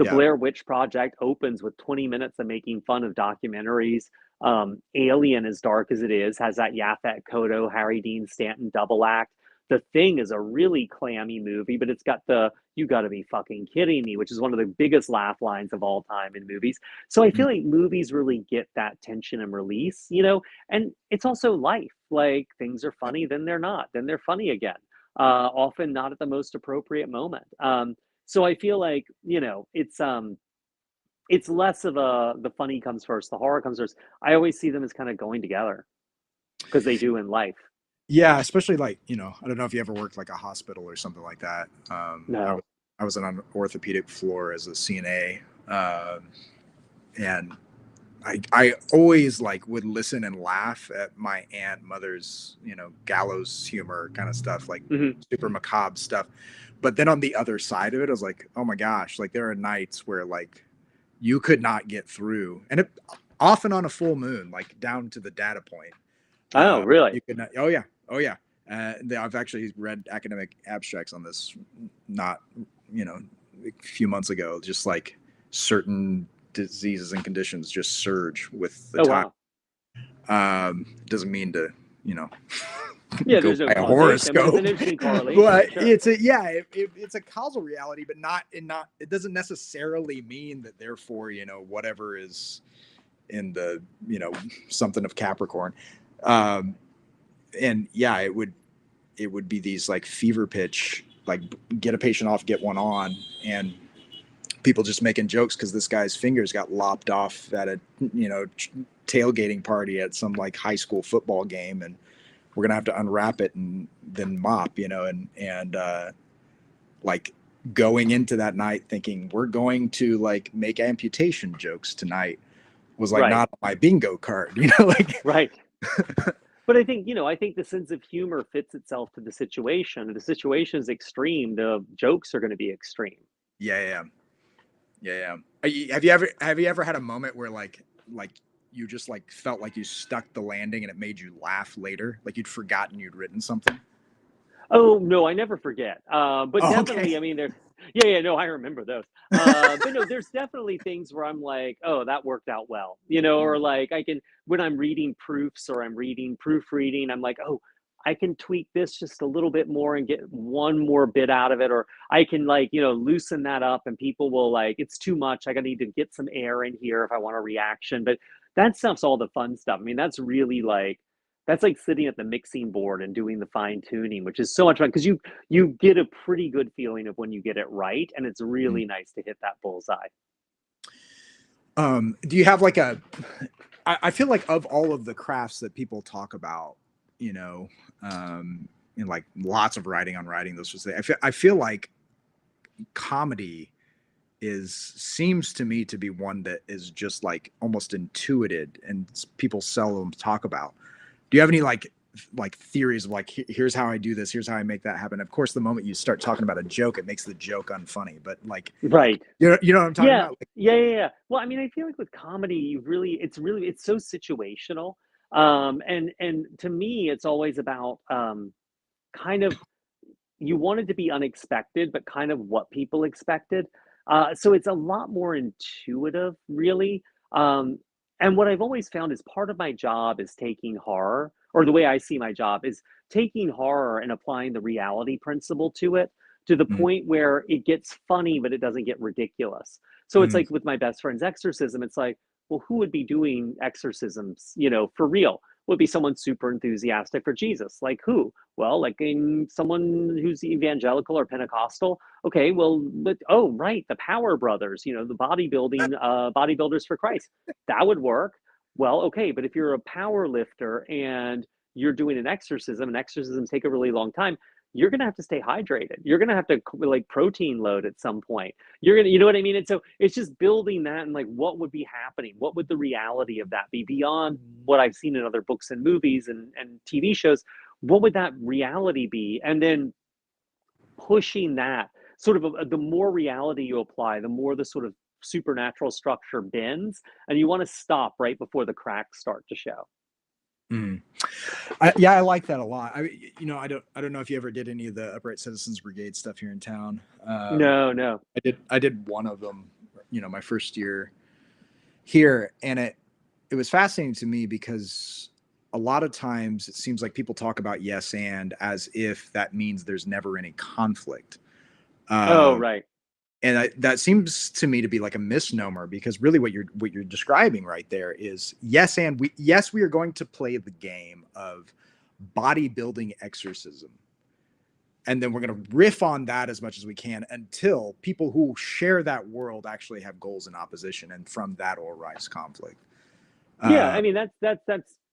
yeah, Blair Witch Project opens with 20 minutes of making fun of documentaries. Alien, as dark as it is, has that Yaphet Kotto, Harry Dean Stanton double act. The Thing is a really clammy movie, but it's got the "you got to be fucking kidding me," which is one of the biggest laugh lines of all time in movies. So I feel like movies really get that tension and release, and it's also life. Like things are funny, then they're not, then they're funny again. Often not at the most appropriate moment. So I feel like it's less of a the funny comes first, the horror comes first. I always see them as kind of going together because they do in life. Yeah, especially like, I don't know if you ever worked like a hospital or something like that. No. I was on an orthopedic floor as a CNA, and I always like would listen and laugh at my aunt mother's, gallows humor kind of stuff, like Hmm. super macabre stuff. But then on the other side of it, I was like, oh my gosh, like there are nights where like you could not get through, and it often on a full moon, like down to the data point. Oh, You really? could not, oh yeah, oh yeah. I've actually read academic abstracts on this, not, a few months ago, just like certain diseases and conditions just surge with the Oh, time. wow. Doesn't mean to, you know, Yeah, go there's no by a causation, but it's an horoscope, interesting correlation. but Sure. it's a, yeah, it's a causal reality, but it doesn't necessarily mean that therefore, whatever is in the, something of Capricorn. Um, and yeah, it would be these like fever pitch, like get a patient off, get one on, and people just making jokes because this guy's fingers got lopped off at a tailgating party at some like high school football game, and we're gonna have to unwrap it and then mop, and like going into that night thinking we're going to like make amputation jokes tonight was like Right. not on my bingo card, like Right. But I think the sense of humor fits itself to the situation. If the situation is extreme, the jokes are going to be extreme. yeah, yeah, yeah, yeah. Have you ever had a moment where like you just like felt like you stuck the landing and it made you laugh later, like you'd forgotten you'd written something? Oh, no, I never forget. But Oh, okay. definitely, I mean, yeah, no, I remember those. But no, there's definitely things where I'm like, oh, that worked out well, or like when I'm reading proofs or I'm reading proofreading, I'm like, oh, I can tweak this just a little bit more and get one more bit out of it, or I can like, loosen that up and people will like, it's too much. I need to get some air in here if I want a reaction. But that stuff's all the fun stuff. I mean, that's like sitting at the mixing board and doing the fine tuning, which is so much fun because you get a pretty good feeling of when you get it right, and it's really nice to hit that bullseye. Do you have like I feel like of all of the crafts that people talk about, you know, like lots of writing on writing, those sorts of things, I feel like comedy seems to me to be one that is just like almost intuited and people seldom talk about. Do you have any like theories of like here's how I do this, here's how I make that happen? Of course, the moment you start talking about a joke, it makes the joke unfunny. But like, Right. you know what I'm talking Yeah. about? Like, Yeah, yeah, yeah. Well, I mean, I feel like with comedy, it's so situational. And to me, it's always about kind of you want it to be unexpected, but kind of what people expected. So it's a lot more intuitive, really. Um, and what I've always found is part of my job is taking horror, or the way I see my job is taking horror and applying the reality principle to it to the mm, point where it gets funny, but it doesn't get ridiculous. So it's mm, like with my best friend's exorcism, it's like, well, who would be doing exorcisms, for real? Would be someone super enthusiastic for Jesus. Like who? Well, like in someone who's evangelical or Pentecostal. Okay, well, but oh, right, the Power Brothers, the bodybuilders for Christ. That would work. Well, okay, but if you're a power lifter and you're doing an exorcism, and exorcisms take a really long time, you're gonna have to stay hydrated. You're gonna have to like protein load at some point. You know what I mean? And so it's just building that and like what would be happening? What would the reality of that be beyond what I've seen in other books and movies and TV shows? What would that reality be? And then pushing that sort of the more reality you apply, the more the sort of supernatural structure bends, and you want to stop right before the cracks start to show. mm. Yeah, I like that a lot. I don't know if you ever did any of the Upright Citizens Brigade stuff here in town. No, no. I did one of them, my first year here, and it was fascinating to me because a lot of times it seems like people talk about yes and as if that means there's never any conflict. Oh, Um, right. and that seems to me to be like a misnomer, because really what you're describing right there is yes, and we are going to play the game of bodybuilding exorcism, and then we're going to riff on that as much as we can until people who share that world actually have goals in opposition, and from that will arise conflict. Yeah, uh, I mean, that's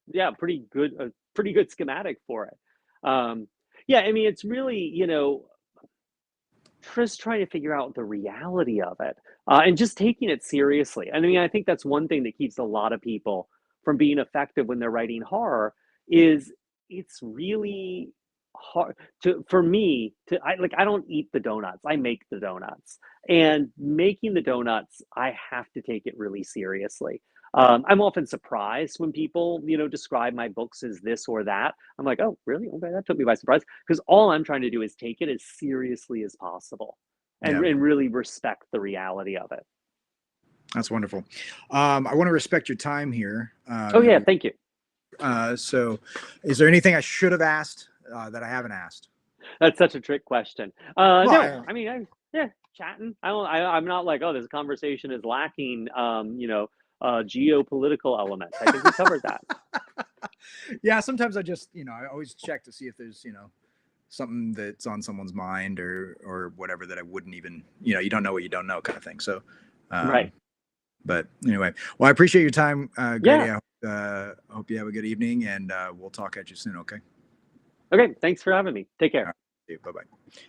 yeah, pretty good schematic for it. Yeah, I mean, it's really, just trying to figure out the reality of it, and just taking it seriously. And I mean, I think that's one thing that keeps a lot of people from being effective when they're writing horror is it's really hard to for me to I don't eat the donuts. I make the donuts. And making the donuts, I have to take it really seriously. I'm often surprised when people, describe my books as this or that. I'm like, oh, really? Okay, that took me by surprise. Because all I'm trying to do is take it as seriously as possible yeah, and really respect the reality of it. that's wonderful. I want to respect your time here. Oh, That yeah, we thank you. so is there anything I should have asked that I haven't asked? That's such a trick question. Well, No, I mean, yeah, chatting. I'm not like, oh, this conversation is lacking, geopolitical elements. I think we covered that. yeah, sometimes I just, I always check to see if there's, something that's on someone's mind, or whatever, that I wouldn't even, you don't know what you don't know, kind of thing. So, Right. um, but anyway, well, I appreciate your time, Grady. Yeah. I hope you have a good evening, and we'll talk at you soon. Okay. Okay. Thanks for having me. Take All care. right. Bye bye.